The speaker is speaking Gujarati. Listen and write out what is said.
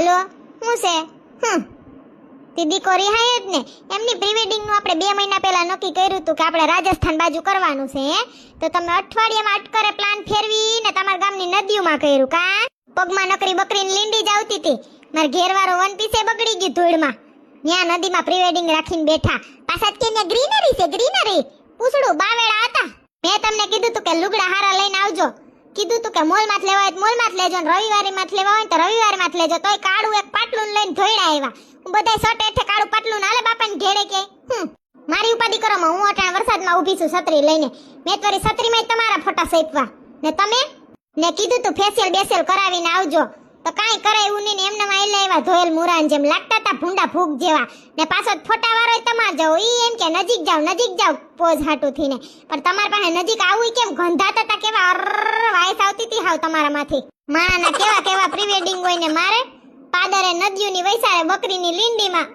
હાલો હું છે તે દીકરી હાય જ ને એમની પ્રી વેડિંગ નું આપણે 2 મહિના પહેલા નક્કી કર્યું હતું કે આપણે રાજસ્થાન બાજુ કરવાનું છે હે તો તમે અઠવાડિયામાં અટકરે પ્લાન ફેરવી ને તમારા ગામની નદીઓમાં કર્યું કા પગમાં નકરી બકરીની લીંડી જ આવતી હતી માર ઘેરવાળો વન પીસે બગડી ગયું ધૂળમાં ન્યા નદીમાં પ્રી વેડિંગ રાખીને બેઠા પાછા કે ન્યા ગ્રીનરી છે ગ્રીનરી પૂછડું બાવેડા હતા મેં તમને કીધું તું કે લુગડા હારા લઈને આવજો કીધું તું કે મોલમાં લેવા હોય તો મોલમાં લેજો ને રવિવારીમાં લેવા હોય તો રવિવારમાં લેજો તોય કાળું એક પાટલું લઈને ધોઈડા આવ્યા હું બધાય સટ હેઠે કાળું પાટલું નાલે બાપાને ઘેડે કે મારી ઉપાધી કરો હું અટાણ વરસાદમાં ઊભી છું છત્રી લઈને મેં તોરી છત્રીમાં તમારા ફોટા સેપવા ને તમે ને કીધું તું ફેશિયલ બેશિયલ કરાવીને આવજો તો કાઈ કરે એવું નહીં એમને માં એલા એવા ધોયેલ મુરાન જેમ લાગતા તા ભૂંડા ફૂગ જેવા ને પાછો ફોટા વાળો તમાર જાવ ઈ એમ કે નજીક જાવ પોઝ હાટું થઈને પણ તમાર પાસે નજીક આવું કેમ ગંધાતા તા કેવા વાઈસ આવતી હતી હાવ તમારામાંથી માણાના કેવા પ્રી વેડિંગ હોય ને મારે પાદરે નદીઓની વૈસારે બકરીની લીંડીમાં